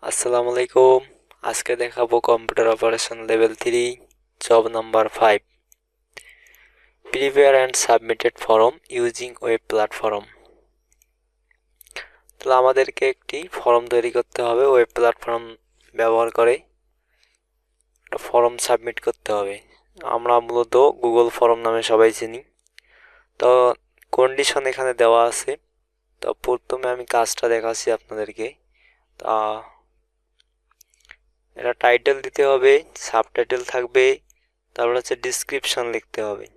আসসালামু আলাইকুম। আজকে দেখাবো computer operation level 3 job number 5 prepare and submitted form using web platform. তাহলে আমাদেরকে একটি ফর্ম তৈরি করতে হবে ওয়েব প্ল্যাটফর্ম ব্যবহার করে একটা ফর্ম সাবমিট করতে হবে। আমরা মূলত গুগল ফর্ম নামে সবাই চিনি। তো কন্ডিশন এখানে দেওয়া আছে। তো প্রথমে আমি কাজটা দেখাচ্ছি আপনাদেরকে। তা এটা টাইটেল দিতে হবে, সাবটাইটেল থাকবে, তারপর হচ্ছে ডিসক্রিপশন লিখতে হবে।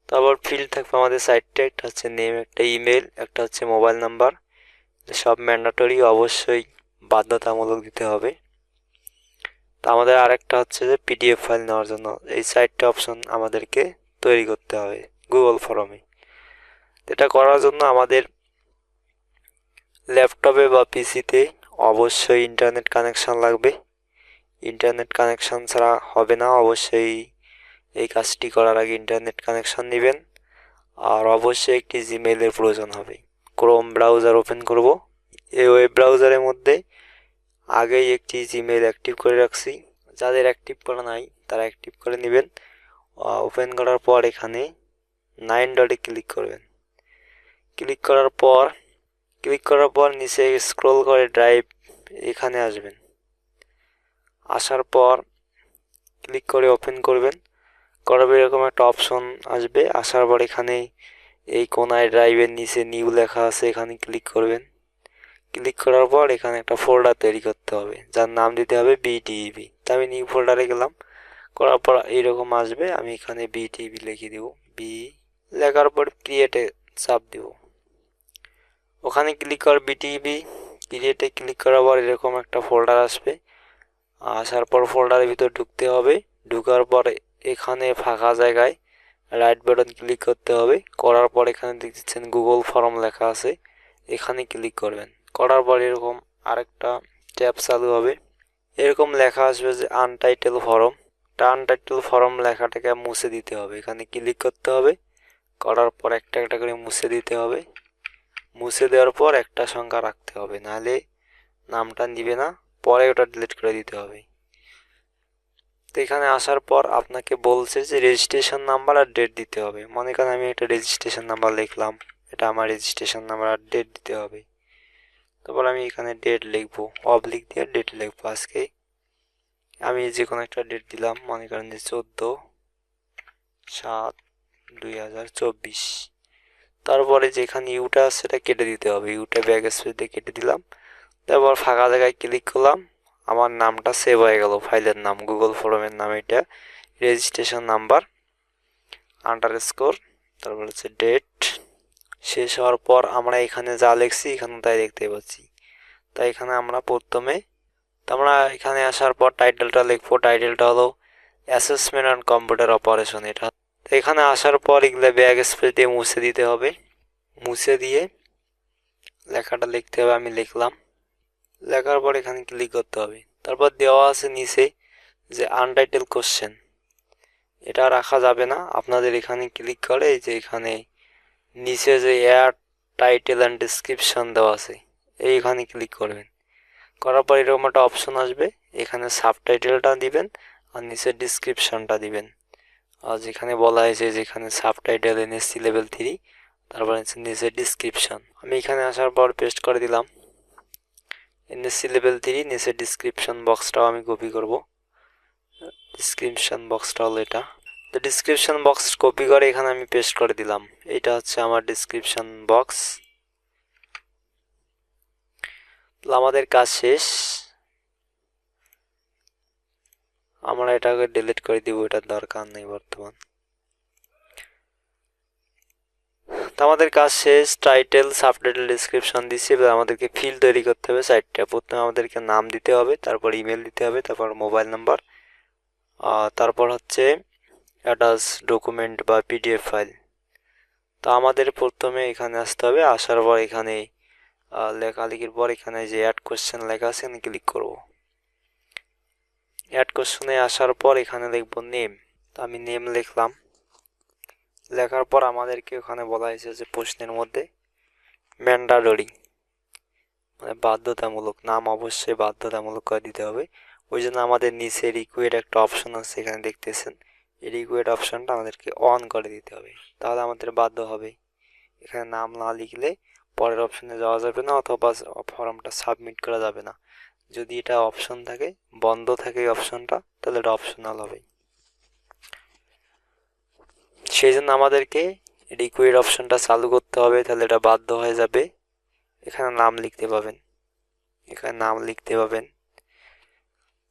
তারপর ফিল্ড থাকবে আমাদের সাইটটা, একটা হচ্ছে নেম, একটা ইমেল, একটা হচ্ছে মোবাইল নাম্বার। সব ম্যান্ডেটরি, অবশ্যই বাধ্যতামূলক দিতে হবে। তো আমাদের আরেকটা হচ্ছে যে পিডিএফ ফাইল নেওয়ার জন্য এই সাইটটা অপশন আমাদেরকে তৈরি করতে হবে গুগল ফর্মে। এটা করার জন্য আমাদের ল্যাপটপে বা পিসিতে অবশ্যই ইন্টারনেট কানেকশন লাগবে। ইন্টারনেট কানেকশন ছাড়া হবে না। অবশ্যই এই কাজটি করার আগে ইন্টারনেট কানেকশন নেবেন। আর অবশ্যই একটি জিমেইলের প্রয়োজন হবে। ক্রোম ব্রাউজার ওপেন করব। এই ওয়েব ব্রাউজারের মধ্যে আগেই একটি জিমেইল অ্যাক্টিভ করে রাখছি। যাদের অ্যাক্টিভ করা নাই তারা অ্যাক্টিভ করে নেবেন। ওপেন করার পর এখানে 9 ডটে ক্লিক করার পর নিচে স্ক্রল করে ড্রাইভ এখানে আসবেন। আসার পর ক্লিক করে ওপেন করবেন। করার পর এরকম একটা অপশন আসবে। আসার পর এখানে এই কোনায় ড্রাইভের নিচে নিউ লেখা আছে, এখানে ক্লিক করবেন। ক্লিক করার পর এখানে একটা ফোল্ডার তৈরি করতে হবে, যার নাম দিতে হবে বিটিইবি। তো আমি নিউ ফোল্ডারে গেলাম। করার পর এইরকম আসবে। আমি এখানে বিটিইবি লিখে দিব। বি লেখার পর ক্রিয়েটে চাপ দিব। ওখানে ক্লিক কর বিটিইবি ক্রিয়েটে ক্লিক করার পর এরকম একটা ফোল্ডার আসবে। আসার পর ফোল্ডারের ভিতর ঢুকতে হবে। ঢুকার পর এখানে ফাঁকা জায়গায় রাইট বাটন ক্লিক করতে হবে। করার পর এখানে দেখছেন গুগল ফর্ম লেখা আছে, এখানে ক্লিক করবেন। করার পর এরকম আরেকটা ট্যাব চালু হবে। এরকম লেখা আসবে যে আনটাইটেল ফর্ম। আনটাইটেল ফর্ম লেখাটাকে মুছে দিতে হবে। এখানে ক্লিক করতে হবে। করার পর একটা একটা করে মুছে দিতে হবে। মুছে দেওয়ার পর একটা সংখ্যা রাখতে হবে, নাহলে নামটা নিবে না, পরে ওটা ডিলিট করে দিতে হবে। তো এখানে আসার পর আপনাকে বলছে যে রেজিস্ট্রেশন নাম্বার আর ডেট দিতে হবে। মনে করেন আমি একটা রেজিস্ট্রেশন নাম্বার লিখলাম, এটা আমার রেজিস্ট্রেশন নাম্বার আর ডেট দিতে হবে। তারপর আমি এখানে ডেট লিখবো, অবলিক দিয়ে ডেট লিখবো। আজকে আমি যে কোনো একটা ডেট দিলাম, মনে করেন যে 14/7/2024। তারপরে যেখানে ইউটা আছে সেটা কেটে দিতে হবে। ইউটা ব্যাক স্পেস দিয়ে কেটে দিলাম। তারপর ফাঁকা জায়গায় ক্লিক করলাম। আমার নামটা সেভ হয়ে গেল, ফাইলের নাম গুগল ফর্মের নাম এটা। রেজিস্ট্রেশন নাম্বার আন্ডারস্কোর, তারপর হচ্ছে ডেট। শেষ হওয়ার পর আমরা এখানে যা লিখছি এখানে তাই দেখতে পাচ্ছি। তাই এখানে আমরা প্রথমে আমরা এখানে আসার পর টাইটেলটা লিখবো। টাইটেলটা হলো অ্যাসেসমেন্ট অন কম্পিউটার অপারেশন। এটা তো এখানে আসার পর এগুলো ব্যাক স্পেস দিয়ে মুছে দিতে হবে। মুছে দিয়ে লেখাটা লিখতে হবে। আমি লিখলাম। লেখার পর এখানে ক্লিক করতে হবে। তারপর দেওয়া আছে নিচে যে আনটাইটেল কোশ্চেন, এটা রাখা যাবে না। আপনাদের এখানে ক্লিক করে এই যে এখানে নিচে যে অ্যাড টাইটেল অ্যান্ড ডিসক্রিপশন দেওয়া আছে এইখানে ক্লিক করবেন। করার পর এরকম একটা অপশন আসবে, এখানে সাবটাইটেলটা দিবেন আর নিচে ডিসক্রিপশনটা দিবেন। আর যেখানে বলা হয়েছে যেখানে সাবটাইটেল এনএসসি লেভেল 3, তারপর নিচে ডিসক্রিপশন। আমি এখানে আসার পর পেস্ট করে দিলাম এনএসসি লেভেল 3। নিচে ডিসক্রিপশন বক্সটাও আমি কপি করব। ডিসক্রিপশন বক্সটা হলো এটা। তো ডিসক্রিপশন বক্স কপি করে এখানে আমি পেস্ট করে দিলাম। এটা হচ্ছে আমার ডিসক্রিপশন বক্স। আমাদের কাজ শেষ। আমরা এটাকে ডিলিট করে দিব, এটার দরকার নেই বর্তমান। তো আমাদের কাজ শেষ। টাইটেল, সাবটাইটেল, ডিসক্রিপশন দিচ্ছি। এবার আমাদেরকে ফিল্ড তৈরি করতে হবে সাইটটা। প্রথমে আমাদেরকে নাম দিতে হবে, তারপর ইমেল দিতে হবে, তারপর মোবাইল নাম্বার, তারপর হচ্ছে অ্যাটাচ ডকুমেন্ট বা পিডিএফ ফাইল। তো আমাদের প্রথমে এখানে আসতে হবে। আসার পর এখানে লেখালেখির পর এখানে যে অ্যাড কোশ্চেন লেখা আছে এখানে ক্লিক করব। অ্যাড কোশ্চেনে আসার পর এখানে লিখব নেম। তো আমি নেম লিখলাম। লেখার পর আমাদেরকে ওখানে বলা হয়েছে যে প্রশ্নের মধ্যে ম্যান্ডাটরি মানে বাধ্যতামূলক, নাম অবশ্যই বাধ্যতামূলক করে দিতে হবে। ওই জন্য আমাদের নিচে রিকোয়েড একটা অপশন আছে, এখানে দেখতেছেন এই রিকোয়েড অপশনটা আমাদেরকে অন করে দিতে হবে, তাহলে আমাদের বাধ্য হবে। এখানে নাম না লিখলে পরের অপশনে যাওয়া যাবে না, অথবা ফর্মটা সাবমিট করা যাবে না। যদি এটা অপশন থাকে, বন্ধ থাকে এই অপশনটা, তাহলে এটা অপশনাল হবে। সেই জন্য আমাদেরকে রিকোয়েড অপশনটা চালু করতে হবে, তাহলে এটা বাধ্য হয়ে যাবে। এখানে নাম লিখতে পাবেন, এখানে নাম লিখতে পাবেন।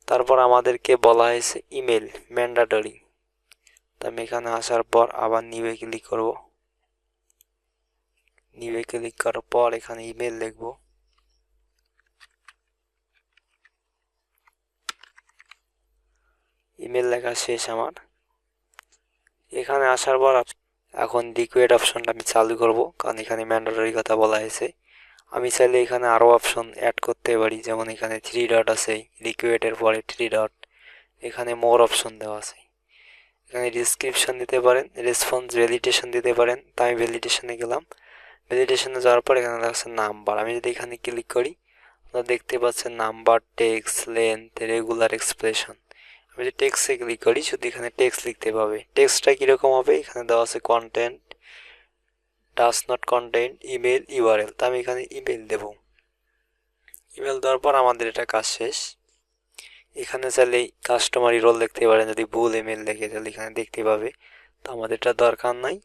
তারপর আমাদেরকে বলা হয়েছে ইমেল ম্যান্ডেটরি। তো আমি এখানে আসার পর আবার নিউয়ে ক্লিক করব। নিউয়ে ক্লিক করার পর এখানে ইমেল লিখব। ইমেল লেখা শেষ আমার। এখানে আসার পর এখন রিকোয়েড অপশনটা আমি চালু করব, কারণ এখানে ম্যান্ডেটরি কথা বলা হয়েছে। আমি চাইলে এখানে আরও অপশন অ্যাড করতে পারি, যেমন এখানে 3 ডট আছে, রিকোয়েডের পরে 3 ডট, এখানে মোর অপশন দেওয়া আছে। এখানে ডিসক্রিপশন দিতে পারেন, রেসপন্স ভ্যালিডেশন দিতে পারেন। তাই আমি ভ্যালিডেশনে গেলাম। ভ্যালিডেশনে যাওয়ার পর এখানে দেখাচ্ছে নাম্বার। আমি যদি এখানে ক্লিক করি, আপনারা দেখতে পাচ্ছেন number, text, length, regular expression. আমি যদি টেক্সটে ক্লিক করি, শুধু এখানে টেক্সট লিখতে পাবে। টেক্সটটা কীরকম হবে, এখানে দেওয়া আছে content does not content email URL. তো আমি এখানে ইমেল দেব। ইমেল দেওয়ার পর আমাদের এটা কাজ শেষ। এখানে চাইলে কাস্টমারি রোল দেখতে পারেন, যদি ভুল ইমেল দেখে তাহলে এখানে দেখতে পাবে। তো আমাদের এটা দরকার নাই,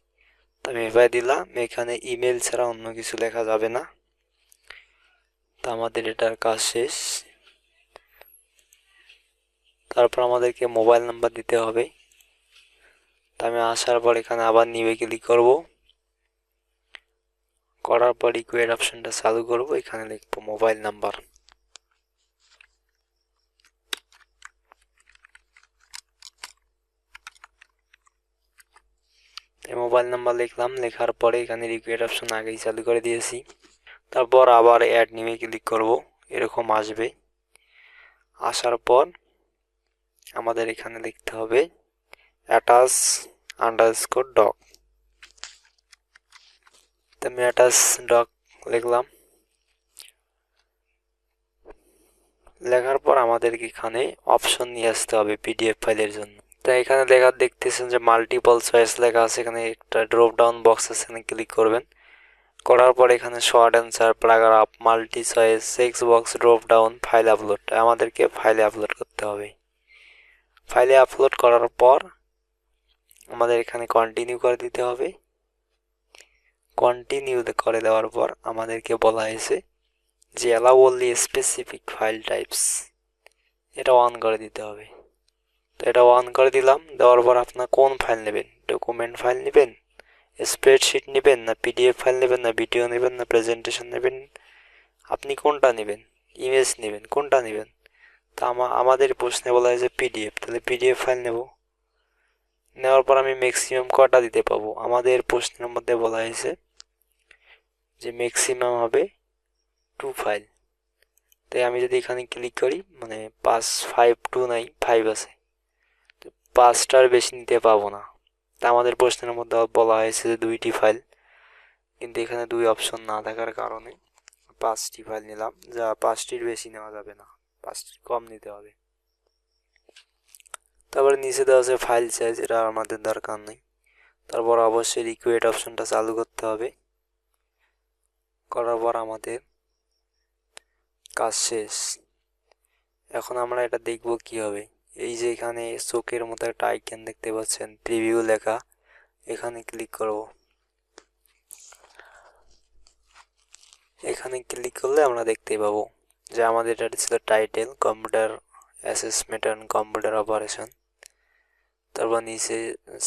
তো আমি এভাবে দিলাম। এখানে ইমেল ছাড়া অন্য কিছু লেখা যাবে না। তো আমাদের এটার কাজ শেষ। তারপর আমাদেরকে মোবাইল নাম্বার দিতে হবে। তো আমি আসার পর এখানে আবার নিউয়ে ক্লিক করব। করার পর রিকোয়েড অপশনটা চালু করব, এখানে লিখবো মোবাইল নাম্বার। মোবাইল নাম্বার লিখলাম। লেখার পরে এখানে রিকোয়েড অপশন আগেই চালু করে দিয়েছি। তারপর আবার অ্যাড নিয়ে ক্লিক করব, এরকম আসবে। আসার পর আমাদের এখানে লিখতে হবে অ্যাটাচ আন্ডারস্কোর ডক। তো আমি অ্যাটাচ ডক লিখলাম। লেখার পর আমাদেরকে এখানে অপশন নিয়ে আসতে হবে পিডিএফ ফাইলের জন্য। তো এখানে লেখা দেখতেছেন যে মাল্টিপল চয়েস লেখা আছে, এখানে একটা ড্রপ ডাউন বক্স আছে, এখানে ক্লিক করবেন। করার পর এখানে short answer, paragraph, multi choice, text box, drop down, file upload. আমাদেরকে ফাইলে আপলোড করতে হবে। ফাইলে আপলোড করার পর আমাদের এখানে কন্টিনিউ করে দিতে হবে। কন্টিনিউ করে দেওয়ার পর আমাদেরকে বলা হয়েছে যে allow only specific file types, এটা অন করে দিতে হবে। তো এটা অন করে দিলাম। দেওয়ার পর আপনার কোন ফাইল নেবেন, ডকুমেন্ট ফাইল নেবেন, স্প্রেডশিট নেবেন, না পিডিএফ ফাইল নেবেন, না ভিডিও নেবেন, না প্রেজেন্টেশন নেবেন, আপনি কোনটা নেবেন, ইমেজ নেবেন, কোনটা নেবেন? তা আমাদের প্রশ্নে বলা হয়েছে পিডিএফ, তাহলে পিডিএফ ফাইল নেব। নেওয়ার পর আমি ম্যাক্সিমাম কটা দিতে পাবো, আমাদের প্রশ্নের মধ্যে বলা হয়েছে যে ম্যাক্সিমাম হবে 2 ফাইল। তাই আমি যদি এখানে ক্লিক করি, মানে 5 2 নাই, 5 আছে, তো 5টার বেশি নিতে পাবো না। তা আমাদের প্রশ্নের মধ্যে বলা হয়েছে যে 2টি ফাইল, কিন্তু এখানে 2 অপশন না থাকার কারণে 5টি ফাইল নিলাম, যা 5টির বেশি নেওয়া যাবে না, 5টির কম নিতে হবে। তারপরে নিচে দেওয়া আছে ফাইল সাইজ, এটা আমাদের দরকার নেই। তারপর অবশ্যই রিকোয়েড অপশনটা চালু করতে হবে। করার পর আমাদের কাজ শেষ। এখন আমরা এটা দেখব কি হবে। এই যে এখানে চোখের মতো একটা আইকন দেখতে পাচ্ছেন, প্রিভিউ লেখা, এখানে ক্লিক করব। এখানে ক্লিক করলে আমরা দেখতে পাবো যে আমাদের এটা ছিল title, computer assessment and computer operation. তারপর নিচে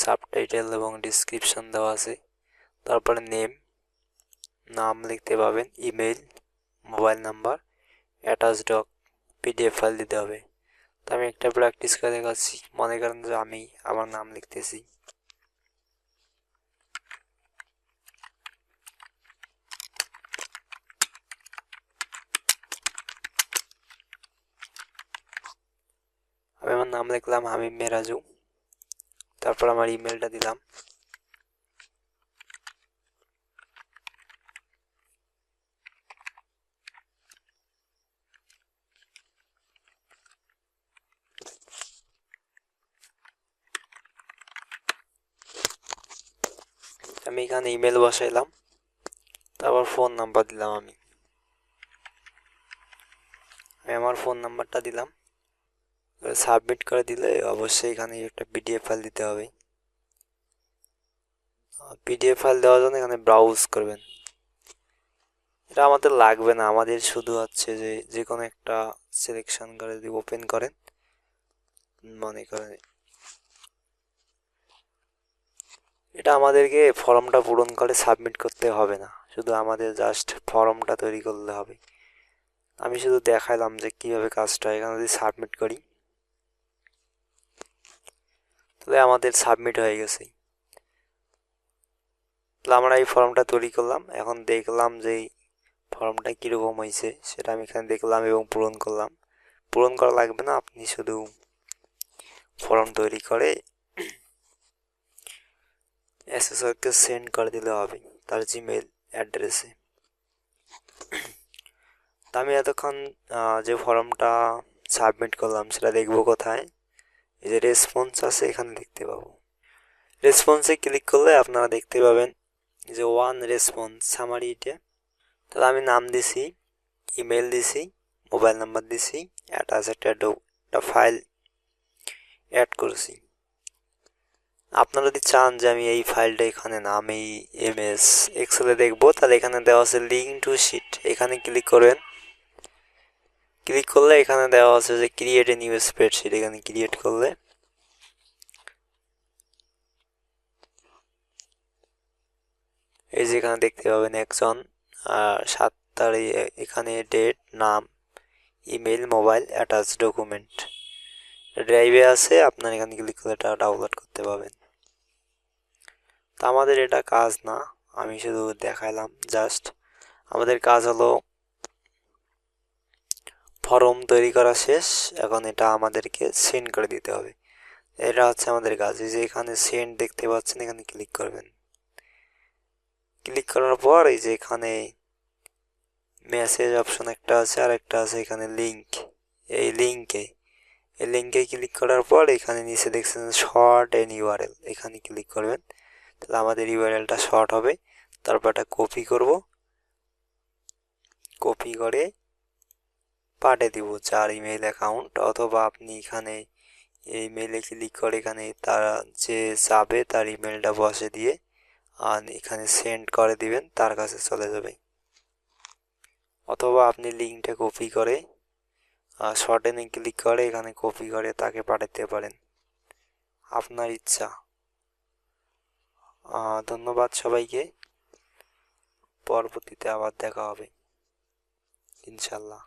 সাবটাইটেল এবং ডিসক্রিপশন দেওয়া আছে। তারপরে নাম লিখতে পাবেন, email, mobile number, attach doc, PDF file দিতে হবে। তো আমি একটা প্র্যাকটিস করে দেখাচ্ছি। মনে করেন যে আমি আমার নাম লিখতেছি, আমি আমার নাম লিখলাম হামিম মেরাজু। তারপর আমার ইমেলটা দিলাম। আমি এখানে ইমেল বসাইলাম, তারপর ফোন নাম্বার দিলাম। আমি আমার ফোন নাম্বারটা দিলাম, সাবমিট করে দিলে অবশ্যই এখানে একটা পিডিএফ ফাইল দিতে হবে। পিডিএফ ফাইল দেওয়ার জন্য এখানে ব্রাউজ করবেন। এটা আমাদের লাগবে না, আমাদের শুধু হচ্ছে যে কোনো একটা সিলেকশন করে যদি ওপেন করেন, মনে করেন এটা আমাদেরকে ফর্মটা পূরণ করে সাবমিট করতে হবে না, শুধু আমাদের জাস্ট ফর্মটা তৈরি করলে হবে। আমি শুধু দেখাইলাম যে কিভাবে কাজটা। এখানে যদি সাবমিট করি তাহলে আমাদের সাবমিট হয়ে গেছে। তাহলে আমরা এই ফর্মটা তৈরি করলাম, এখন দেখলাম যে ফর্মটা কীরকম হয়েছে সেটা আমি এখানে দেখলাম এবং পূরণ করলাম। পূরণ করা লাগবে না, আপনি শুধু ফর্ম তৈরি করে এসএসআরকে সেন্ড করে দিলে হবে তার জিমেল অ্যাড্রেসে। তা আমি এতক্ষণ যে ফর্মটা সাবমিট করলাম সেটা দেখবো কোথায়? এই যে রেসপন্স আছে এখানে দেখতে পাবো। রেসপন্সে ক্লিক করলে আপনারা দেখতে পাবেন যে ওয়ান রেসপন্স সামারি এটা। তাহলে আমি নাম দিছি, ইমেল দিছি, মোবাইল নাম্বার দিছি, অ্যাটাচ একটা ফাইল অ্যাড করছি। আপনারা যদি চান যে আমি এই ফাইলটা এখানে নাম এই এমএস এক্সেলে দেখবো, তাহলে এখানে দেওয়া আছে লিঙ্ক টু শিট, এখানে ক্লিক করবেন। ক্লিক করলে এখানে দেওয়া আছে যে ক্রিয়েট এ নিউ স্প্রেডশিট, এখানে ক্রিয়েট করলে এই যে এখানে দেখতে পাবেন একজন 7 তারিখ, এখানে ডেট, নাম, ইমেল, মোবাইল, অ্যাটাচ ডকুমেন্ট ড্রাইভে আছে। আপনার এখানে ক্লিক করলে এটা ডাউনলোড করতে পাবেন। তা আমাদের এটা কাজ না, আমি শুধু দেখাইলাম জাস্ট। আমাদের কাজ হলো ফর্ম তৈরি করা শেষ, এখন এটা আমাদেরকে সেন্ড করে দিতে হবে। এটা হচ্ছে আমাদের কাজ। এই যে এখানে সেন্ড দেখতে পাচ্ছেন, এখানে ক্লিক করবেন। ক্লিক করার পর এই যে এখানে মেসেজ অপশন একটা আছে আর একটা আছে এখানে লিঙ্ক। এই লিঙ্কে ক্লিক করার পর এখানে নিচে দেখছেন শর্ট এন ইউআরএল, এখানে ক্লিক করবেন। তাহলে আমাদের ইউআরএলটা শর্ট হবে। তারপর এটা কপি করব, কপি করে পাঠিয়ে দিব যার ইমেল অ্যাকাউন্ট, অথবা আপনি এখানে এই মেলে ক্লিক করে এখানে তারা যে যাবে তার ইমেলটা বসে দিয়ে আর এখানে সেন্ড করে দিবেন, তার কাছে চলে যাবে। অথবা আপনি লিঙ্কটা কপি করে শর্টেনে ক্লিক করে এখানে কপি করে তাকে পাঠাতে পারেন, আপনার ইচ্ছা। ধন্যবাদ সবাইকে, পরবর্তীতে আবার দেখা হবে ইনশাল্লাহ।